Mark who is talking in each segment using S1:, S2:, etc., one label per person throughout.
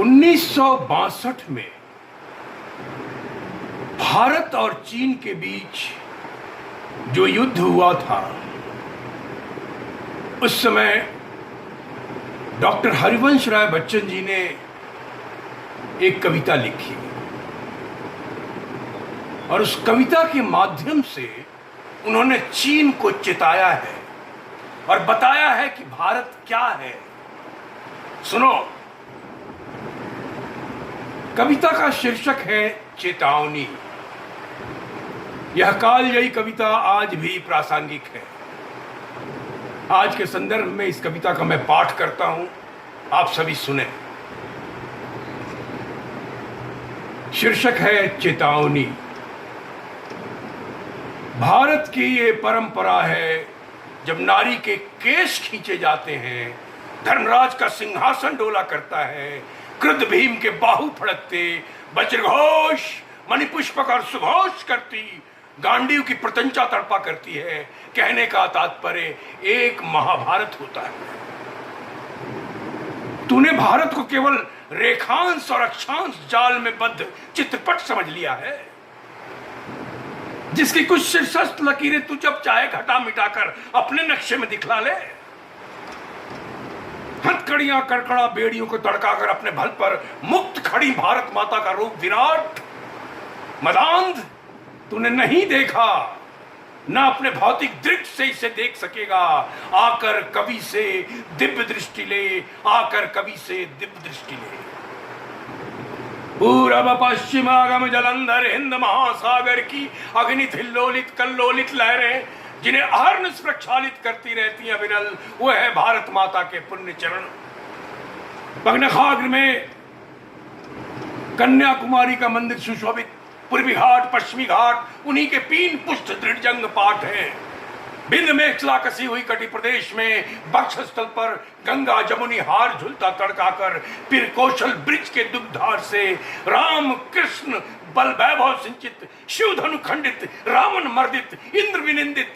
S1: 1962 में भारत और चीन के बीच जो युद्ध हुआ था, उस समय डॉक्टर हरिवंश राय बच्चन जी ने एक कविता लिखी और उस कविता के माध्यम से उन्होंने चीन को चेताया है और बताया है कि भारत क्या है। सुनो, कविता का शीर्षक है चेतावनी। यह कालजयी कविता आज भी प्रासंगिक है। आज के संदर्भ में इस कविता का मैं पाठ करता हूं, आप सभी सुने। शीर्षक है चेतावनी। भारत की ये परंपरा है, जब नारी के केश खींचे जाते हैं, धर्मराज का सिंहासन डोला करता है, क्रुद्ध भीम के बाहु फड़कते, वज्रघोष मणिपुष्पक और सुघोष करती, गांडीव की प्रत्यंचा तड़पा करती है। कहने का तात्पर्य एक महाभारत होता है। तूने भारत को केवल रेखांश और अक्षांश जाल में बद्ध चित्रपट समझ लिया है, जिसकी कुछ शीर्षस्थ लकीरें तू जब चाहे घटा मिटाकर अपने नक्शे में दिखला ले। हथकड़ियां कड़कड़ा बेड़ियों को तड़काकर अपने बल पर मुक्त खड़ी भारत माता का रूप विराट मदांध तूने नहीं देखा, ना अपने भौतिक दृष्टि से इसे देख सकेगा। आकर कवि से दिव्य दृष्टि ले, आकर कवि से दिव्य दृष्टि ले। पूरब पश्चिमागम जलंधर हिंद महासागर की अग्नित हिल्लोलित कल्लोलित लहरें, जिन्हें अहर्निश प्रक्षालित करती रहती हैं विरल, वो है भारत माता के पुण्य चरण। पगनखाग्र में कन्याकुमारी का मंदिर सुशोभित, पूर्वी घाट पश्चिमी घाट उन्हीं के पीन पुष्ट दृढ़जंग पाठ हैं। बिंद मेखला कसी हुई कटी प्रदेश में बक्षस्थल पर गंगा जमुनी हार झुलता तड़काकर, फिर कौशल ब्रिज के दुग्धार से राम कृष्ण बल वैभव सिंचित, शिव धनु खंडित, रावण मर्दित, इंद्र विनिंदित,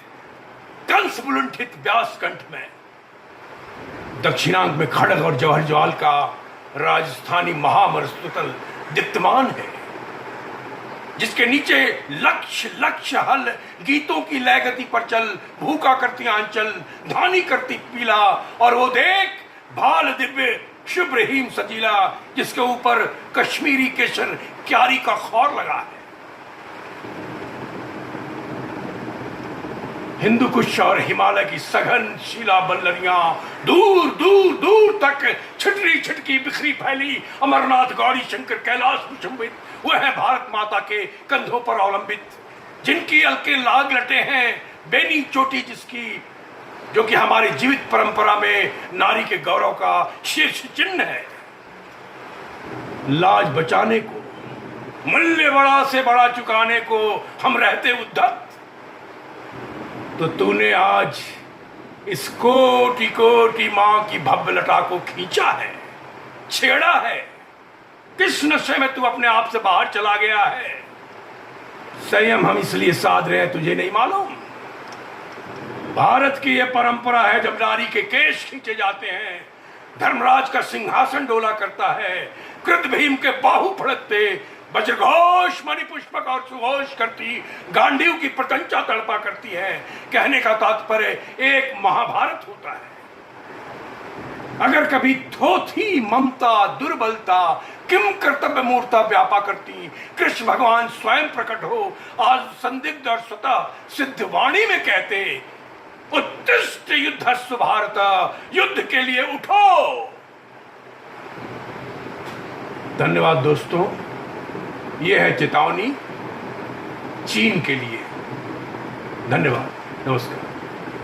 S1: कंस बुलुंठित व्यास कंठ में। दक्षिणांग में खड़ग और जवाहर ज्वाल का राजस्थानी महामरुस्तुतल दीप्तमान है, जिसके नीचे लक्ष्य लक्ष्य हल गीतों की लय गति पर चल, भूखा करती आंचल धानी करती पीला, और वो देख भाल दिव्य शुभ्र हिम सजीला, जिसके ऊपर कश्मीरी केसर क्यारी का खौर लगा है। हिंदू कुश और हिमालय की सघन शीला बल्लरियां दूर दूर दूर तक छिटरी छिटकी बिखरी फैली, अमरनाथ गौरी शंकर कैलाश विचंबित, वह है भारत माता के कंधों पर अवलंबित, जिनकी अलके लाग लटे हैं, बेनी चोटी जिसकी, जो कि हमारी जीवित परंपरा में नारी के गौरव का शीर्ष चिन्ह है। लाज बचाने को, मूल्य बड़ा से बड़ा चुकाने को हम रहते उद्धत, तो तूने आज इस कोटि कोटि मां की भव्य लटा को खींचा है, छेड़ा है। किस नशे में तू अपने आप से बाहर चला गया है? संयम हम इसलिए साध रहे हैं, तुझे नहीं मालूम? भारत की यह परंपरा है, जब नारी के केश खींचे जाते हैं, धर्मराज का सिंहासन डोला करता है, क्रुद्ध भीम के बाहु फड़कते, वज्रघोष मणिपुष्पक और सुघोष करती, गांडीव की प्रत्यंचा तड़पा करती है। कहने का तात्पर्य एक महाभारत होता है। अगर कभी थोथी ममता दुर्बलता किम कर्तव्य मूर्ता व्यापा करती, कृष्ण भगवान स्वयं प्रकट हो आज संदिग्ध और स्वतः सिद्ध वाणी में कहते, उत्तिष्ठ युद्धस्व भारत, युद्ध के लिए उठो। धन्यवाद दोस्तों, यह है चेतावनी चीन के लिए। धन्यवाद, नमस्कार।